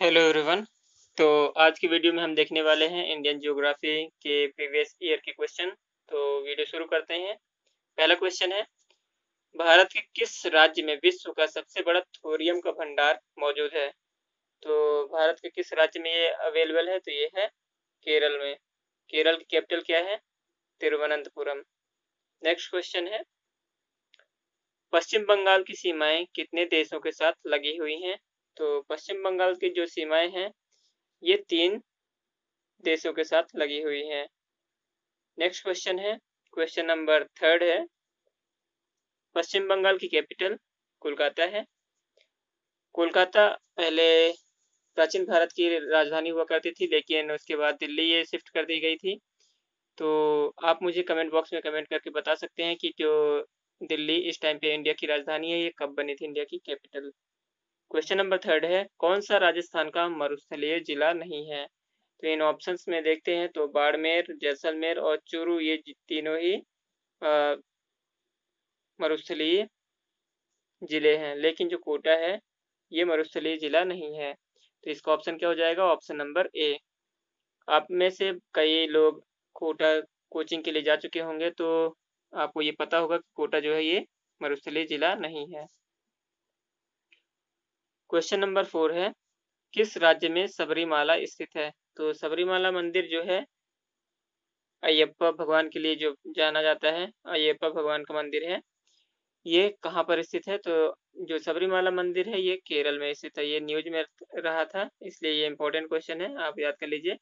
Hello everyone. तो आज की वीडियो में हम देखने वाले हैं इंडियन ज्योग्राफी के प्रीवियस ईयर के क्वेश्चन। तो वीडियो शुरू करते हैं। पहला क्वेश्चन है, भारत के किस राज्य में विश्व का सबसे बड़ा थोरियम का भंडार मौजूद है? तो भारत के किस राज्य में ये अवेलेबल है? तो ये है केरल में। केरल की कैपिटल क्या है? तिरुवनंतपुरम। नेक्स्ट क्वेश्चन है, पश्चिम बंगाल की सीमाएं कितने देशों के साथ लगी हुई हैं? तो पश्चिम बंगाल की जो सीमाएं हैं ये 3 देशों के साथ लगी हुई हैं। नेक्स्ट क्वेश्चन है, क्वेश्चन नंबर 3 है, पश्चिम बंगाल की कैपिटल कोलकाता है। कोलकाता पहले प्राचीन भारत की राजधानी हुआ करती थी, लेकिन उसके बाद दिल्ली ये शिफ्ट कर दी गई थी। तो आप मुझे कमेंट बॉक्स में कमेंट करके बता सकते हैं कि जो दिल्ली इस टाइम पे इंडिया की राजधानी है ये कब बनी थी इंडिया की कैपिटल। क्वेश्चन नंबर 3 है, कौन सा राजस्थान का मरुस्थलीय जिला नहीं है? तो इन ऑप्शंस में देखते हैं तो बाड़मेर, जैसलमेर और चूरू ये तीनों ही मरुस्थलीय जिले हैं, लेकिन जो कोटा है ये मरुस्थलीय जिला नहीं है। तो इसका ऑप्शन क्या हो जाएगा? Option number A. आप में से कई लोग कोटा कोचिंग के लिए जा चुके होंगे, तो आपको ये पता होगा कि कोटा जो है ये मरुस्थलीय जिला नहीं है। क्वेश्चन नंबर 4 है, किस राज्य में सबरीमाला स्थित है? तो सबरीमाला मंदिर जो है अयप्पा भगवान के लिए जो जाना जाता है, अयप्पा भगवान का मंदिर है, ये कहाँ पर स्थित है? तो जो सबरीमाला मंदिर है ये केरल में स्थित है। ये न्यूज में रहा था, इसलिए ये इंपॉर्टेंट क्वेश्चन है, आप याद कर लीजिए।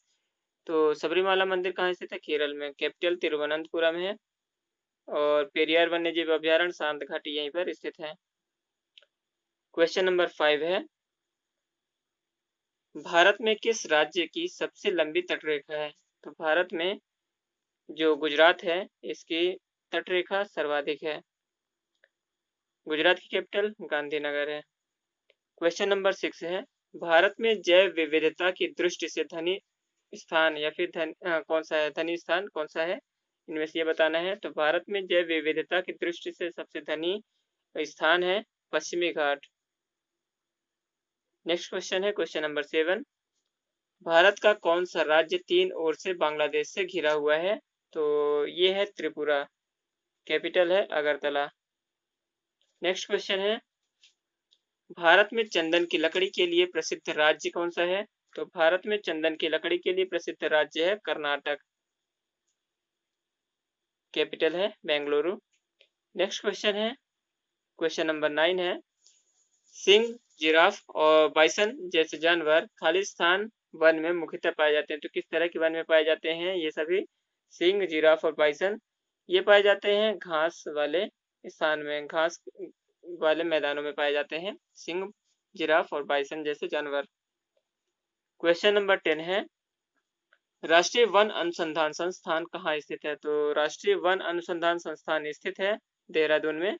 तो सबरीमाला मंदिर कहाँ स्थित है? केरल में। कैपिटल तिरुवनंतपुरम है और पेरियार वन्यजीव अभ्यारण्य शांत घाटी यहीं पर स्थित है। क्वेश्चन नंबर 5 है, भारत में किस राज्य की सबसे लंबी तटरेखा है? तो भारत में जो गुजरात है इसकी तटरेखा सर्वाधिक है। गुजरात की कैपिटल गांधीनगर है। क्वेश्चन नंबर 6 है, भारत में जैव विविधता की दृष्टि से धनी स्थान या फिर कौन सा है? धनी स्थान कौन सा है? इनमें से ये बताना है। तो भारत में जैव विविधता की दृष्टि से सबसे धनी स्थान है पश्चिमी घाट। नेक्स्ट क्वेश्चन है क्वेश्चन नंबर 7, भारत का कौन सा राज्य 3 ओर से बांग्लादेश से घिरा हुआ है? तो ये है त्रिपुरा। कैपिटल है अगरतला। नेक्स्ट क्वेश्चन है, भारत में चंदन की लकड़ी के लिए प्रसिद्ध राज्य कौन सा है? तो भारत में चंदन की लकड़ी के लिए प्रसिद्ध राज्य है कर्नाटक। कैपिटल है बेंगलुरु। नेक्स्ट क्वेश्चन है क्वेश्चन नंबर 9 है, सिंह, जिराफ और बाइसन जैसे जानवर खालिस्तान वन में मुख्यतः पाए जाते हैं। तो किस तरह के वन में पाए जाते हैं ये सभी? सिंह, जिराफ और बाइसन ये पाए जाते हैं घास वाले स्थान में, घास वाले मैदानों में पाए जाते हैं सिंह, जिराफ और बाइसन जैसे जानवर। क्वेश्चन नंबर 10 है, राष्ट्रीय वन अनुसंधान संस्थान कहाँ स्थित है? तो राष्ट्रीय वन अनुसंधान संस्थान स्थित है देहरादून में।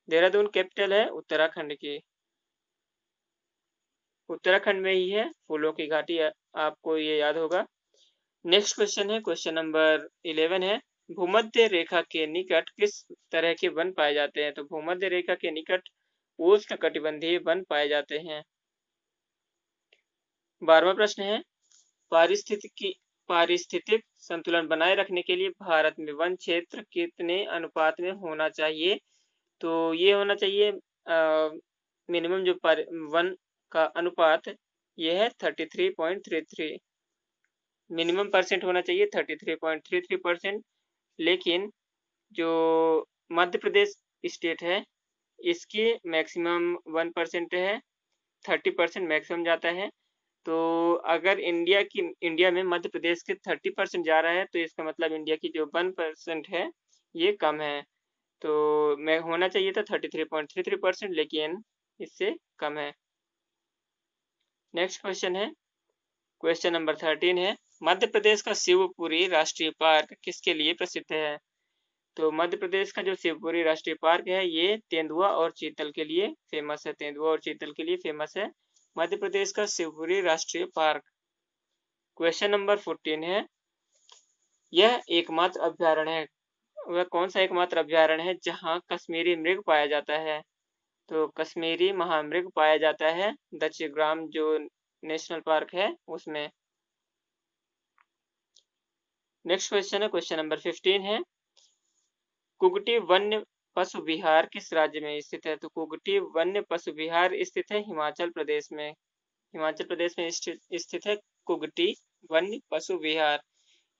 देहरादून कैपिटल है उत्तराखंड की। उत्तराखंड में ही है फूलों की घाटी, आपको ये याद होगा। नेक्स्ट क्वेश्चन है क्वेश्चन नंबर 11 है, भूमध्य रेखा के निकट किस तरह के वन पाए जाते हैं? तो भूमध्य रेखा के निकट उष्णकटिबंधीय वन पाए जाते हैं। 12वां प्रश्न है, पारिस्थितिक संतुलन बनाए रखने के लिए भारत में वन क्षेत्र कितने अनुपात में होना चाहिए? तो ये होना चाहिए मिनिमम जो वन का अनुपात ये है 33.33, मिनिमम परसेंट होना चाहिए 33.33%। लेकिन जो मध्य प्रदेश स्टेट है इसकी मैक्सिमम 1% है, 30% मैक्सिमम जाता है। तो अगर इंडिया में मध्य प्रदेश के 30% जा रहा है तो इसका मतलब इंडिया की जो 1% है ये कम है। तो मैं होना चाहिए था 33.33%, लेकिन इससे कम है। नेक्स्ट क्वेश्चन है क्वेश्चन नंबर 13 है, मध्य प्रदेश का शिवपुरी राष्ट्रीय पार्क किसके लिए प्रसिद्ध है? तो मध्य प्रदेश का जो शिवपुरी राष्ट्रीय पार्क है ये तेंदुआ और चीतल के लिए फेमस है। तेंदुआ और चीतल के लिए फेमस है मध्य प्रदेश का शिवपुरी राष्ट्रीय पार्क। क्वेश्चन नंबर 14 है, यह एकमात्र अभ्यारण्य है, वह कौन सा एकमात्र अभ्यारण्य है जहां कश्मीरी मृग पाया जाता है? तो कश्मीरी महामृग पाया जाता है दक्षग्राम जो नेशनल पार्क है उसमें। नेक्स्ट क्वेश्चन है, क्वेश्चन नंबर 15 है, कुगटी वन्य पशु विहार किस राज्य में स्थित है? तो कुगटी वन्य पशु विहार स्थित है हिमाचल प्रदेश में। हिमाचल प्रदेश में स्थित है कुगटी वन्य पशु विहार।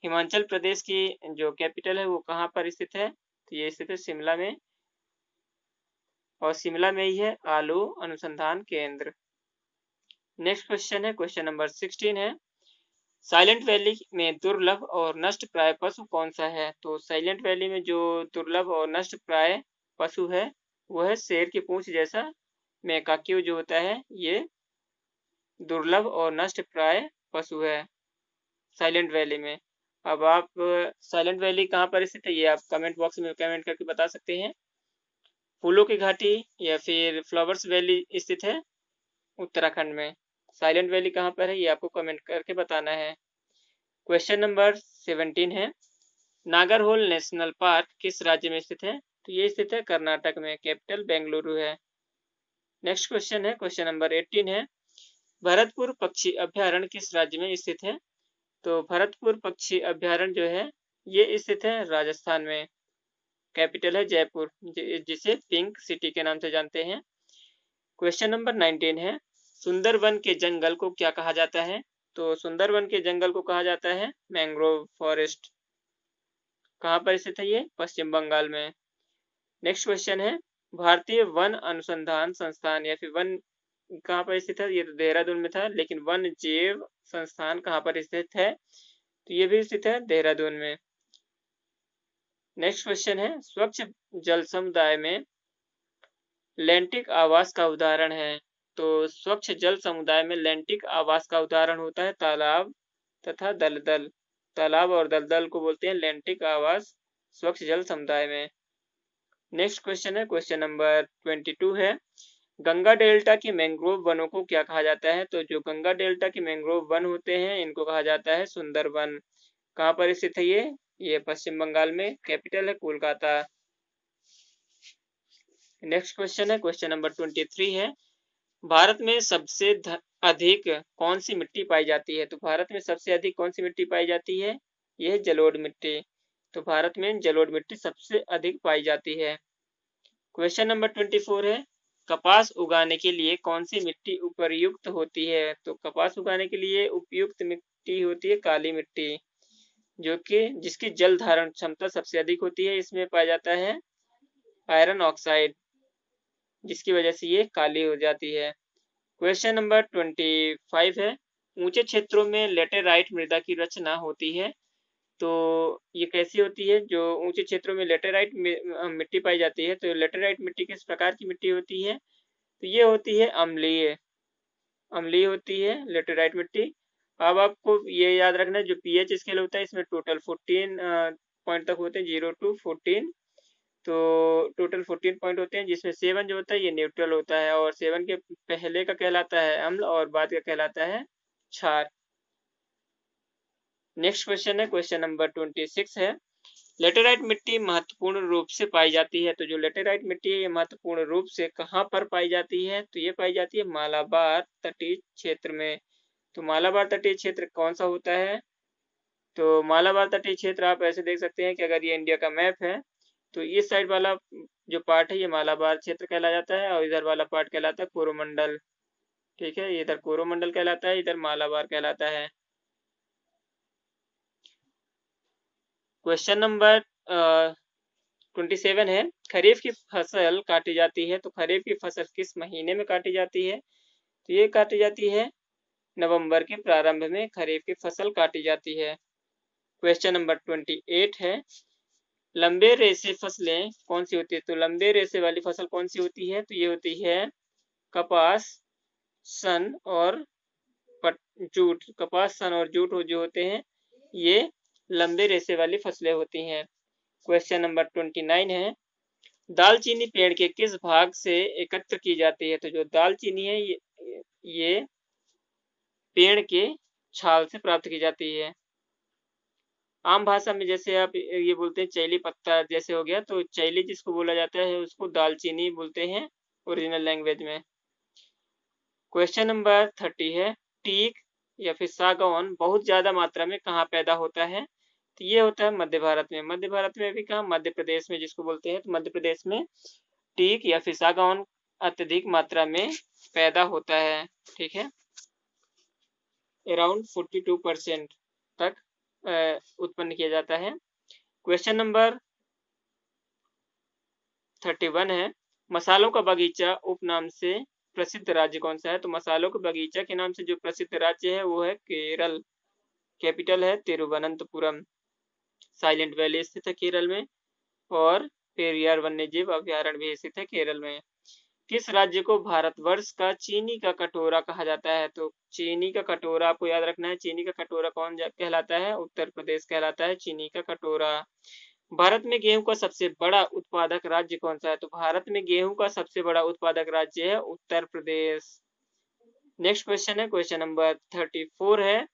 हिमाचल प्रदेश की जो कैपिटल है वो कहाँ पर स्थित है? तो ये स्थित है शिमला में, और शिमला में ही है आलू अनुसंधान केंद्र। नेक्स्ट क्वेश्चन है, क्वेश्चन नंबर 16 है, साइलेंट वैली में दुर्लभ और नष्ट प्राय पशु कौन सा है? तो साइलेंट वैली में जो दुर्लभ और नष्ट प्राय पशु है वो है शेर की पूंछ जैसा मेकाक्यू जो होता है, ये दुर्लभ और नष्ट प्राय पशु है साइलेंट वैली में। अब आप साइलेंट वैली कहाँ पर स्थित है ये आप कमेंट बॉक्स में कमेंट करके बता सकते हैं। फूलों की घाटी या फिर फ्लावर्स वैली स्थित है उत्तराखंड में। साइलेंट वैली कहाँ पर है ये आपको कमेंट करके बताना है। क्वेश्चन नंबर 17 है, नागरहोल नेशनल पार्क किस राज्य में स्थित है? तो ये स्थित है कर्नाटक में, कैपिटल बेंगलुरु है। नेक्स्ट क्वेश्चन है, क्वेश्चन नंबर 18 है, भरतपुर पक्षी अभ्यारण्य किस राज्य में स्थित है? तो भरतपुर पक्षी अभ्यारण्य जो है ये स्थित है राजस्थान में, कैपिटल है जयपुर, जिसे पिंक सिटी के नाम से जानते हैं। क्वेश्चन नंबर 19 है, सुंदरवन के जंगल को क्या कहा जाता है? तो सुंदरवन के जंगल को कहा जाता है मैंग्रोव फॉरेस्ट। कहाँ पर स्थित है ये? पश्चिम बंगाल में। नेक्स्ट क्वेश्चन है, भारतीय वन अनुसंधान संस्थान या फिर वन कहाँ पर स्थित है? ये तो देहरादून में था, लेकिन वन जीव संस्थान कहाँ पर स्थित है? तो ये भी स्थित है देहरादून में। नेक्स्ट क्वेश्चन है, स्वच्छ जल समुदाय में लैंटिक आवास का उदाहरण है। तो स्वच्छ जल समुदाय में लैंटिक आवास का उदाहरण होता है तालाब तथा दलदल। तालाब और दलदल को बोलते हैं लैंटिक आवास स्वच्छ जल समुदाय में। नेक्स्ट क्वेश्चन है, क्वेश्चन नंबर 22 है, गंगा डेल्टा के मैंग्रोव वनों को क्या कहा जाता है? तो जो गंगा डेल्टा के मैंग्रोव वन होते हैं इनको कहा जाता है सुंदरवन। कहाँ पर स्थित है ये पश्चिम बंगाल में, कैपिटल है कोलकाता। नेक्स्ट क्वेश्चन है, क्वेश्चन नंबर 23 है, भारत में सबसे अधिक कौन सी मिट्टी पाई जाती है? तो भारत में सबसे अधिक कौन सी मिट्टी पाई जाती है? यह जलोढ़ मिट्टी। तो भारत में जलोढ़ मिट्टी सबसे अधिक पाई जाती है। क्वेश्चन नंबर 24 है, कपास उगाने के लिए कौन सी मिट्टी उपयुक्त होती है? तो कपास उगाने के लिए उपयुक्त मिट्टी होती है काली मिट्टी, जो कि जिसकी जल धारण क्षमता सबसे अधिक होती है। इसमें पाया जाता है आयरन ऑक्साइड, जिसकी वजह से ये काली हो जाती है। क्वेश्चन नंबर 25 है, ऊंचे क्षेत्रों में लेटेराइट मृदा की रचना होती है। तो ये कैसी होती है? जो ऊंचे क्षेत्रों में लेटेराइट मिट्टी पाई जाती है, तो लेटेराइट मिट्टी किस प्रकार की मिट्टी होती है? तो ये होती है अम्लीय, अम्लीय होती है लेटेराइट मिट्टी। अब आपको ये याद रखना है जो पीएच स्केल होता है इसमें टोटल 14 पॉइंट तक होते हैं, 0 to 14। तो टोटल 14 पॉइंट होते हैं, जिसमें 7 जो होता है ये न्यूट्रल होता है, और 7 के पहले का कहलाता है अम्ल और बाद का कहलाता है क्षार। नेक्स्ट क्वेश्चन है, क्वेश्चन नंबर 26 है, लेटेराइट मिट्टी महत्वपूर्ण रूप से पाई जाती है। तो जो लेटेराइट मिट्टी है ये महत्वपूर्ण रूप से कहाँ पर पाई जाती है? तो ये पाई जाती है मालाबार तटीय क्षेत्र में। तो मालाबार तटीय क्षेत्र कौन सा होता है? तो मालाबार तटीय क्षेत्र आप ऐसे देख सकते हैं कि अगर ये इंडिया का मैप है तो इस साइड वाला जो पार्ट है ये मालाबार क्षेत्र कहला जाता है, और इधर वाला पार्ट कहलाता है कोरोमंडल। ठीक है, इधर कोरोमंडल कहलाता है, इधर मालाबार कहलाता है। क्वेश्चन नंबर 27 है, खरीफ की फसल काटी जाती है। तो खरीफ की फसल किस महीने में काटी जाती है? तो ये काटी जाती है नवंबर के प्रारंभ में खरीफ की फसल काटी जाती है। क्वेश्चन नंबर 28 है, लंबे रेशे फसलें कौन सी होती है? तो लंबे रेशे वाली फसल कौन सी होती है? तो ये होती है कपास, सन और जूट। कपास, सन और जूट जो होते हैं ये लंबे रेशे वाली फसलें होती हैं। क्वेश्चन नंबर 29 है, दालचीनी पेड़ के किस भाग से एकत्र की जाती है? तो जो दालचीनी है ये पेड़ के छाल से प्राप्त की जाती है। आम भाषा में जैसे आप ये बोलते हैं चैली पत्ता जैसे हो गया, तो चैली जिसको बोला जाता है उसको दालचीनी बोलते हैं ओरिजिनल लैंग्वेज में। क्वेश्चन नंबर 30 है, टीक या फिर सागौन बहुत ज्यादा मात्रा में कहाँ पैदा होता है? तो ये होता है मध्य भारत में। मध्य भारत में भी कहाँ? मध्य प्रदेश में जिसको बोलते हैं। तो मध्य प्रदेश में टीक या फिर सागौन अत्यधिक मात्रा में पैदा होता है। ठीक है, अराउंड 42% तक उत्पन्न किया जाता है। क्वेश्चन नंबर 31 है, मसालों का बगीचा उपनाम से प्रसिद्ध राज्य कौन सा है? तो मसालों के बगीचा के नाम से जो प्रसिद्ध राज्य है वो है केरल। कैपिटल है तिरुवनंतपुरम। साइलेंट वैली स्थित है केरल में, और पेरियार वन्यजीव अभ्यारण्य भी स्थित है केरल में। किस राज्य को भारतवर्ष का चीनी का कटोरा कहा जाता है? तो चीनी का कटोरा आपको याद रखना है। चीनी का कटोरा कौन कहलाता है? उत्तर प्रदेश कहलाता है चीनी का कटोरा। भारत में गेहूं का सबसे बड़ा उत्पादक राज्य कौन सा है? तो भारत में गेहूं का सबसे बड़ा उत्पादक राज्य है उत्तर प्रदेश। नेक्स्ट क्वेश्चन है क्वेश्चन नंबर 34 है,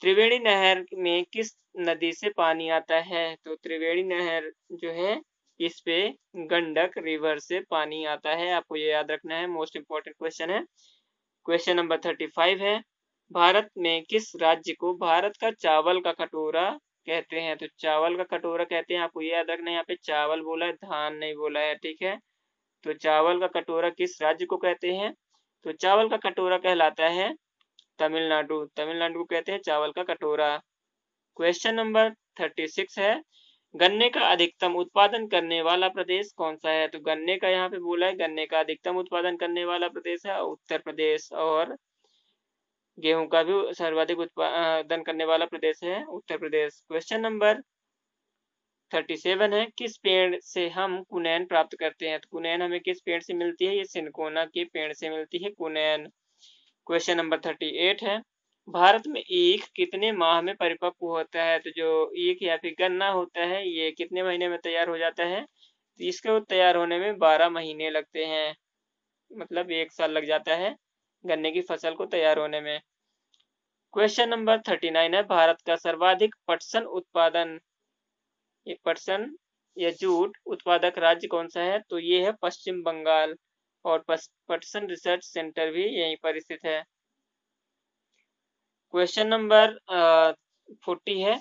त्रिवेणी नहर में किस नदी से पानी आता है? तो त्रिवेणी नहर जो है इस पे गंडक रिवर से पानी आता है। आपको ये याद रखना है, मोस्ट इंपॉर्टेंट क्वेश्चन है। क्वेश्चन नंबर 35 है, भारत में किस राज्य को भारत का चावल का कटोरा कहते हैं? तो चावल का कटोरा कहते हैं, आपको ये याद रखना है। यहाँ पे चावल बोला है, धान नहीं बोला है। ठीक है, तो चावल का कटोरा किस राज्य को कहते हैं? तो चावल का कटोरा कहलाता है तमिलनाडु। तमिलनाडु को कहते हैं चावल का कटोरा। क्वेश्चन नंबर 36 है, गन्ने का अधिकतम उत्पादन करने वाला प्रदेश कौन सा है? तो गन्ने का यहाँ पे बोला है, गन्ने का अधिकतम उत्पादन करने वाला प्रदेश है उत्तर प्रदेश, और गेहूं का भी सर्वाधिक उत्पादन करने वाला प्रदेश है उत्तर प्रदेश। क्वेश्चन नंबर 37 है, किस पेड़ से हम कुनैन प्राप्त करते हैं? तो कुनैन हमें किस पेड़ से मिलती है? ये सिनकोना के पेड़ से मिलती है कुनैन। क्वेश्चन नंबर 38 है, भारत में ईख कितने माह में परिपक्व होता है? तो जो ईख या फिर गन्ना होता है ये कितने महीने में तैयार हो जाता है? तो इसको तैयार होने में 12 महीने लगते हैं, मतलब 1 साल लग जाता है गन्ने की फसल को तैयार होने में। क्वेश्चन नंबर 39 है, भारत का सर्वाधिक पटसन उत्पादन, ये पटसन या जूट उत्पादक राज्य कौन सा है? तो ये है पश्चिम बंगाल, और पटसन रिसर्च सेंटर भी यहीं पर स्थित है। क्वेश्चन नंबर 40 है,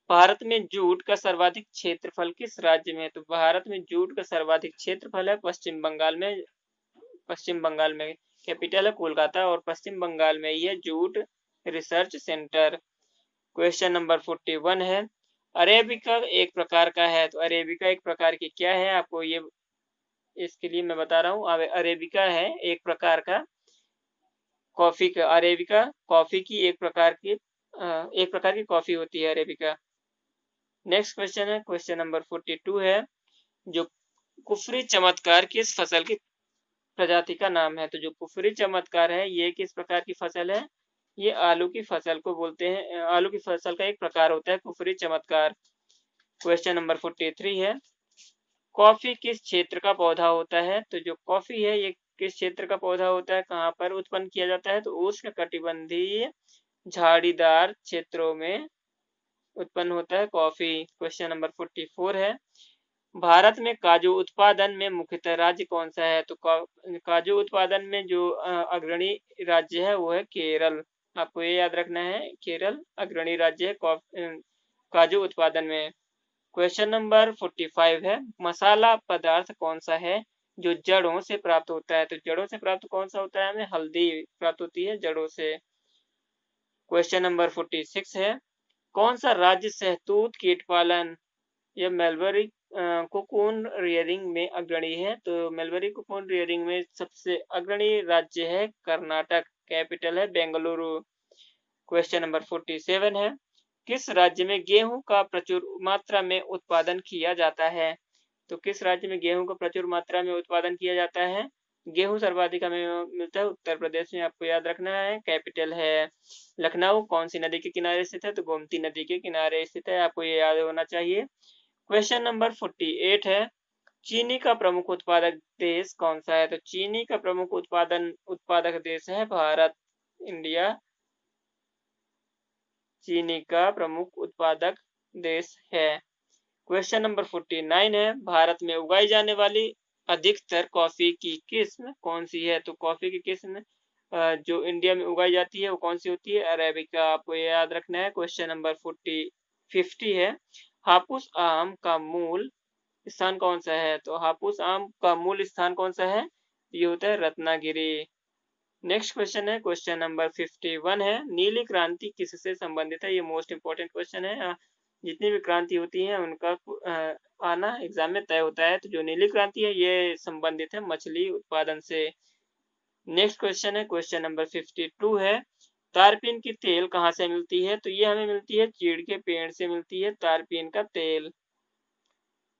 भारत में जूट का सर्वाधिक क्षेत्रफल किस राज्य में है? तो भारत में जूट का सर्वाधिक क्षेत्रफल है पश्चिम बंगाल में। पश्चिम बंगाल में कैपिटल है कोलकाता, और पश्चिम बंगाल में ये jute research centre. Question number 41 है, अरेबिका एक प्रकार का है। तो अरेबिका एक प्रकार की क्या है? आपको ये इसके लिए मैं बता रहा हूँ। अरेबिका है एक प्रकार का कॉफी का, अरेबिका कॉफी की एक प्रकार की कॉफी होती है अरेबिका। नेक्स्ट क्वेश्चन है क्वेश्चन नंबर 42 है, जो कुफरी चमत्कार किस फसल की प्रजाति का नाम है? तो जो कुफरी चमत्कार है ये किस प्रकार की फसल है? ये आलू की फसल को बोलते हैं। आलू की फसल का एक प्रकार होता है कुफरी चमत्कार। क्वेश्चन नंबर 43 है, कॉफी किस क्षेत्र का पौधा होता है? तो जो कॉफी है ये किस क्षेत्र का पौधा होता है, कहाँ पर उत्पन्न किया जाता है? तो उष्ण कटिबंधीय झाड़ीदार क्षेत्रों में उत्पन्न होता है कॉफी। क्वेश्चन नंबर 44 है, भारत में काजू उत्पादन में मुख्यतः राज्य कौन सा है? तो काजू उत्पादन में जो अग्रणी राज्य है वो है केरल। आपको ये याद रखना है, केरल अग्रणी राज्य है काजू उत्पादन में। क्वेश्चन नंबर 45 है, मसाला पदार्थ कौन सा है जो जड़ों से प्राप्त होता है? तो जड़ों से प्राप्त कौन सा होता है? हमें हल्दी प्राप्त होती है जड़ों से। क्वेश्चन नंबर 46 है, कौन सा राज्य शहतूत कीट पालन या मलबरी कोकून रियरिंग में अग्रणी है? तो मलबरी कोकून रियरिंग में सबसे अग्रणी राज्य है कर्नाटक, कैपिटल है बेंगलुरु। क्वेश्चन नंबर 47 है, किस राज्य में गेहूं का प्रचुर मात्रा में उत्पादन किया जाता है? तो किस राज्य में गेहूं का प्रचुर मात्रा में उत्पादन किया जाता है? गेहूं सर्वाधिक हमें मिलता है उत्तर प्रदेश में, आपको याद रखना है। कैपिटल है लखनऊ। कौन सी नदी के किनारे स्थित है? तो गोमती नदी के किनारे स्थित है, आपको ये याद होना चाहिए। क्वेश्चन नंबर 48 है, चीनी का प्रमुख उत्पादक देश कौन सा है? तो चीनी का प्रमुख उत्पादक देश है भारत, इंडिया चीनी का प्रमुख उत्पादक देश है। क्वेश्चन नंबर 49 है, भारत में उगाई जाने वाली अधिकतर कॉफी की किस्म कौन सी है? तो कॉफी की किस्म जो इंडिया में उगाई जाती है वो कौन सी होती है? अरेबिका। आपको ये याद रखना है। क्वेश्चन नंबर 50 है, हापुस आम का मूल स्थान कौन सा है? तो हापुस आम का मूल स्थान कौन सा है? ये होता है रत्नागिरी। नेक्स्ट क्वेश्चन है, क्वेश्चन नंबर 51 है, नीली क्रांति किससे संबंधित है? ये मोस्ट इंपोर्टेंट क्वेश्चन है। जितनी भी क्रांति होती है उनका आना एग्जाम में तय होता है। तो जो नीली क्रांति है ये संबंधित है मछली उत्पादन से। नेक्स्ट क्वेश्चन है, क्वेश्चन नंबर 52 है, तारपीन की तेल कहाँ से मिलती है? तो ये हमें मिलती है चीड़ के पेड़ से मिलती है तारपीन का तेल।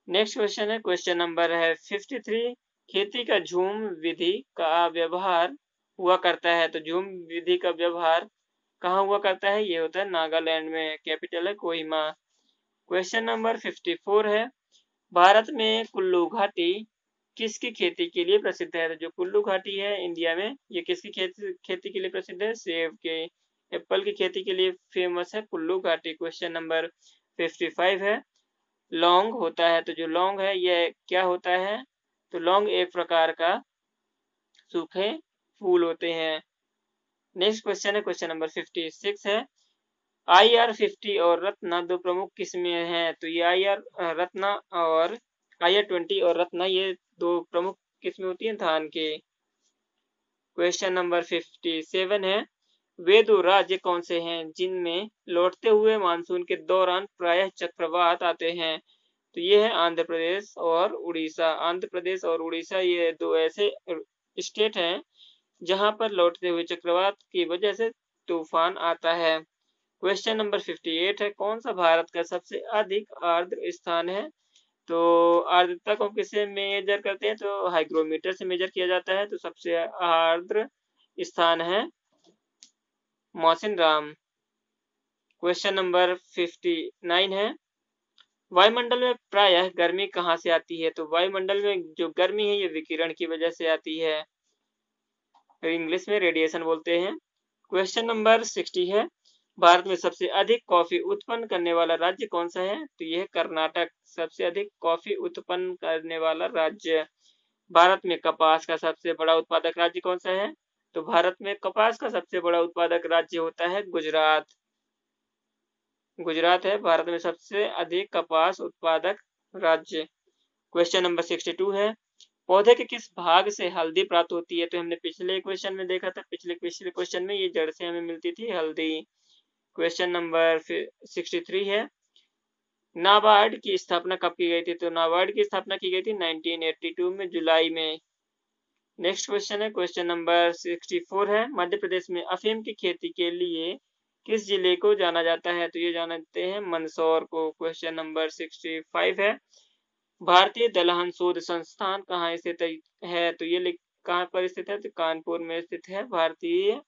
नेक्स्ट क्वेश्चन है, क्वेश्चन नंबर है 53, खेती का झूम विधि का व्यवहार हुआ करता है। तो झूम विधि का व्यवहार कहाँ हुआ करता है? ये होता है नागालैंड में, कैपिटल है कोहिमा। क्वेश्चन नंबर 54 है, भारत में कुल्लू घाटी किसकी खेती के लिए प्रसिद्ध है? तो जो कुल्लू घाटी है इंडिया में, ये किसकी खेती के लिए प्रसिद्ध है? सेब के, एप्पल की खेती के लिए फेमस है कुल्लू घाटी। क्वेश्चन नंबर 55 है, लौंग होता है। तो जो लौंग है यह क्या होता है? तो लौंग एक प्रकार का सूखे फूल होते हैं। नेक्स्ट क्वेश्चन है, क्वेश्चन नंबर 56 है, IR50 और रत्ना दो प्रमुख किस्में हैं। तो ये रत्ना और IR20 और रत्ना ये दो प्रमुख किस्में होती हैं धान के। क्वेश्चन नंबर 57 है, वे दो राज्य कौन से हैं जिनमें लौटते हुए मानसून के दौरान प्रायः चक्रवात आते हैं? तो ये है आंध्र प्रदेश और उड़ीसा। आंध्र प्रदेश और उड़ीसा ये दो ऐसे स्टेट हैं जहां पर लौटते हुए चक्रवात की वजह से तूफान आता है। क्वेश्चन नंबर 58 है, कौन सा भारत का सबसे अधिक आर्द्र स्थान है? तो आर्द्रता को किससे मेजर करते हैं? तो हाइग्रोमीटर से मेजर किया जाता है। तो सबसे आर्द्र स्थान है मौसिनराम। क्वेश्चन नंबर 59 है, वायुमंडल में प्रायः गर्मी कहाँ से आती है? तो वायुमंडल में जो गर्मी है ये विकिरण की वजह से आती है, इंग्लिश में रेडिएशन बोलते हैं। क्वेश्चन नंबर 60 है, भारत में सबसे अधिक कॉफी उत्पन्न करने वाला राज्य कौन सा है? तो यह कर्नाटक, सबसे अधिक कॉफी उत्पन्न करने वाला राज्य। भारत में कपास का सबसे बड़ा उत्पादक राज्य कौन सा है? तो भारत में कपास का सबसे बड़ा उत्पादक राज्य होता है गुजरात। गुजरात है भारत में सबसे अधिक कपास उत्पादक राज्य। क्वेश्चन नंबर 62 है, पौधे के किस भाग से हल्दी प्राप्त होती है? तो हमने पिछले क्वेश्चन में देखा था, पिछले क्वेश्चन में ये जड़ से हमें मिलती थी हल्दी। क्वेश्चन नंबर 63 है, नाबार्ड की स्थापना कब की गई थी? तो नाबार्ड की स्थापना की गई थी 1982 में, जुलाई में। नेक्स्ट क्वेश्चन है, क्वेश्चन नंबर 64 है, मध्य प्रदेश में अफीम की खेती के लिए किस जिले को जाना जाता है? तो ये जानते हैं मंदसौर को। क्वेश्चन नंबर 65 है, भारतीय दलहन शोध संस्थान कहाँ स्थित है? तो ये कहाँ पर स्थित है? तो कानपुर में स्थित है भारतीय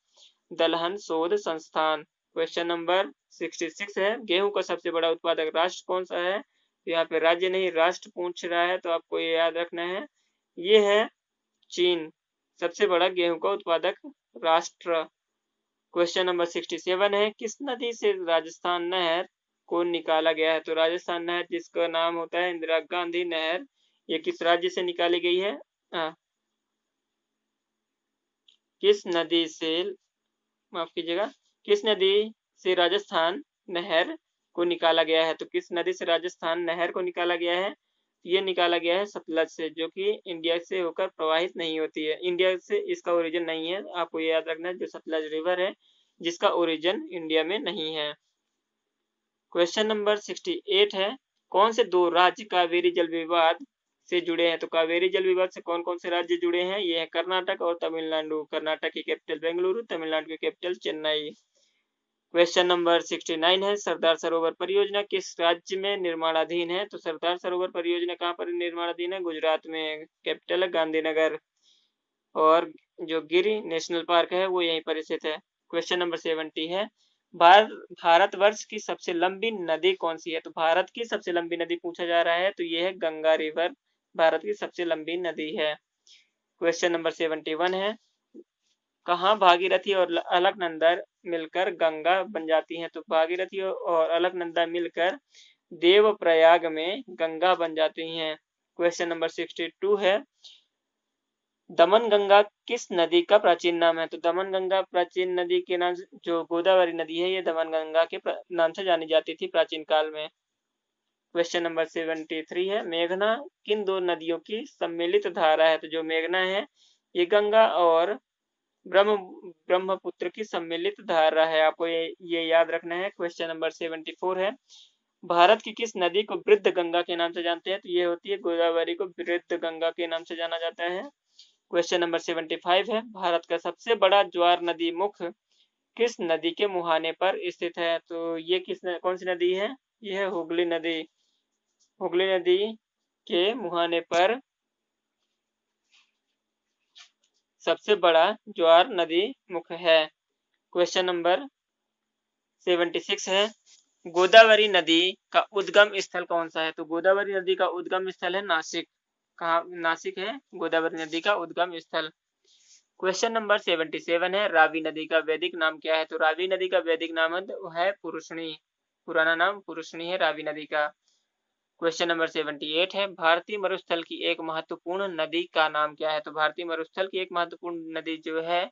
दलहन शोध संस्थान। क्वेश्चन नंबर 66 है, गेहूं का सबसे बड़ा उत्पादक राष्ट्र कौन सा है? तो यहाँ पे राज्य नहीं राष्ट्र पूछ रहा है, तो आपको ये याद रखना है, ये है चीन, सबसे बड़ा गेहूं का उत्पादक राष्ट्र। क्वेश्चन नंबर 67 है, किस नदी से राजस्थान नहर को निकाला गया है? तो राजस्थान नहर जिसका नाम होता है इंदिरा गांधी नहर, ये किस राज्य से निकाली गई है? किस नदी से, माफ कीजिएगा, किस नदी से राजस्थान नहर को निकाला गया है? तो किस नदी से राजस्थान नहर को निकाला गया है? ये निकाला गया है सतलज से, जो कि इंडिया से होकर प्रवाहित नहीं होती है, इंडिया से इसका ओरिजिन नहीं है। आपको ये याद रखना है, जो सतलज रिवर है जिसका ओरिजिन इंडिया में नहीं है। क्वेश्चन नंबर 68 है, कौन से दो राज्य कावेरी जल विवाद से जुड़े हैं? तो कावेरी जल विवाद से कौन कौन से राज्य जुड़े हैं? ये है कर्नाटक और तमिलनाडु। कर्नाटक की कैपिटल बेंगलुरु, तमिलनाडु की कैपिटल चेन्नई। क्वेश्चन नंबर 69 है, सरदार सरोवर परियोजना किस राज्य में निर्माणाधीन है? तो सरदार सरोवर परियोजना कहाँ पर निर्माणाधीन है? गुजरात में, कैपिटल है गांधीनगर। और जो गिरी नेशनल पार्क है वो यहीं पर स्थित है। क्वेश्चन नंबर 70 है, भारतवर्ष की सबसे लंबी नदी कौन सी है? तो भारत की सबसे लंबी नदी पूछा जा रहा है, तो ये है गंगा रिवर, भारत की सबसे लंबी नदी है। क्वेश्चन नंबर 71 है, कहाँ भागीरथी और अलकनंदा मिलकर गंगा बन जाती हैं? तो भागीरथी और अलकनंदा मिलकर देवप्रयाग में गंगा बन जाती हैं। क्वेश्चन नंबर 62 है, दमन गंगा किस नदी का प्राचीन नाम है? तो दमन गंगा प्राचीन नदी के नाम से, जो गोदावरी नदी है, ये दमन गंगा के नाम से जानी जाती थी प्राचीन काल में। क्वेश्चन नंबर 73 है, मेघना किन दो नदियों की सम्मिलित धारा है? तो जो मेघना है ये गंगा और ब्रह्मपुत्र की सम्मिलित धारा है, आपको ये याद रखना है। क्वेश्चन नंबर 74 है, भारत की किस नदी को वृद्ध गंगा के नाम से जानते हैं? तो ये होती है गोदावरी, को वृद्ध गंगा के नाम से जाना जाता है। क्वेश्चन नंबर 75 है, भारत का सबसे बड़ा ज्वार नदी मुख किस नदी के मुहाने पर स्थित है? तो ये कौन सी नदी है? यह है हुगली नदी। हुगली नदी के मुहाने पर सबसे बड़ा ज्वार नदी मुख है। क्वेश्चन नंबर 76 है, गोदावरी नदी का उद्गम स्थल कौन सा है? तो गोदावरी नदी का उद्गम स्थल है नासिक। कहाँ? नासिक है गोदावरी नदी का उद्गम स्थल। क्वेश्चन नंबर 77 है, रावी नदी का वैदिक नाम क्या है? तो रावी नदी का वैदिक नाम है पुरुषणी, पुराना नाम पुरुषणी है रावी नदी का। क्वेश्चन नंबर 78 है, भारतीय मरुस्थल की एक महत्वपूर्ण नदी का नाम क्या है? तो भारतीय मरुस्थल की एक महत्वपूर्ण नदी जो है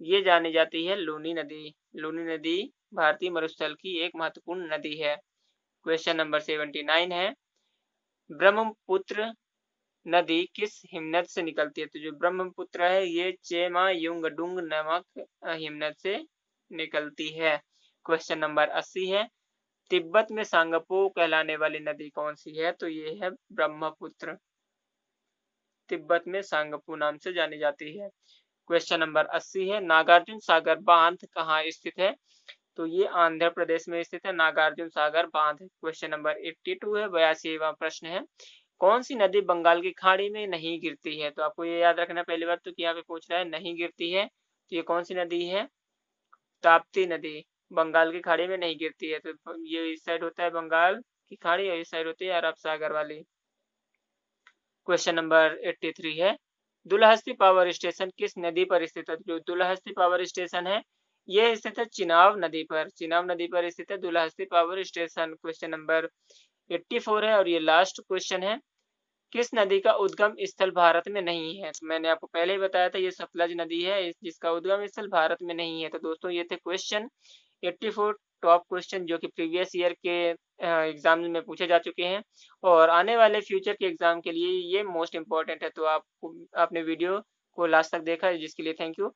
ये जानी जाती है लूनी नदी। लूनी नदी भारतीय मरुस्थल की एक महत्वपूर्ण नदी है। क्वेश्चन नंबर 79 है, ब्रह्मपुत्र नदी किस हिमनद से निकलती है? तो जो ब्रह्मपुत्र है ये चेमायुंगडुंग नामक हिमनद से निकलती है। क्वेश्चन नंबर 80 है, तिब्बत में सांगपो कहलाने वाली नदी कौन सी है? तो ये है ब्रह्मपुत्र, तिब्बत में सांगपो नाम से जानी जाती है। क्वेश्चन नंबर 80 है, नागार्जुन सागर बांध कहाँ स्थित है? तो ये आंध्र प्रदेश में स्थित है नागार्जुन सागर बांध। क्वेश्चन नंबर 82 है, 82वां प्रश्न है, कौन सी नदी बंगाल की खाड़ी में नहीं गिरती है? तो आपको ये याद रखना पहली बात तो कि यहाँ पे पूछ रहा है नहीं गिरती है, तो ये कौन सी नदी है? ताप्ती नदी बंगाल की खाड़ी में नहीं गिरती है। तो ये इस साइड होता है बंगाल की खाड़ी और इस साइड होती है अरब सागर वाली। क्वेश्चन नंबर 83 है, दुलहस्ती पावर स्टेशन किस नदी पर स्थित है? जो दुलहस्ती पावर स्टेशन है ये स्थित है चिनाब नदी पर। चिनाब नदी पर स्थित है Dulhasti power station. Question number 84 है और ये लास्ट क्वेश्चन है, किस नदी का उद्गम स्थल भारत में नहीं है? तो मैंने आपको पहले ही बताया था ये सतलज नदी है जिसका उद्गम स्थल भारत में नहीं है। तो दोस्तों ये थे क्वेश्चन 84 टॉप क्वेश्चन जो कि प्रीवियस ईयर के एग्जाम में पूछे जा चुके हैं और आने वाले फ्यूचर के एग्जाम के लिए ये मोस्ट इम्पॉर्टेंट है। तो आपने वीडियो को लास्ट तक देखा है जिसके लिए थैंक यू।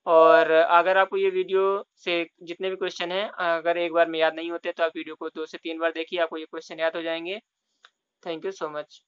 और अगर आपको ये वीडियो से जितने भी क्वेश्चन हैं अगर एक बार में याद नहीं होते तो आप वीडियो को 2 से 3 बार देखिए, आपको ये क्वेश्चन याद हो जाएंगे। Thank you so much.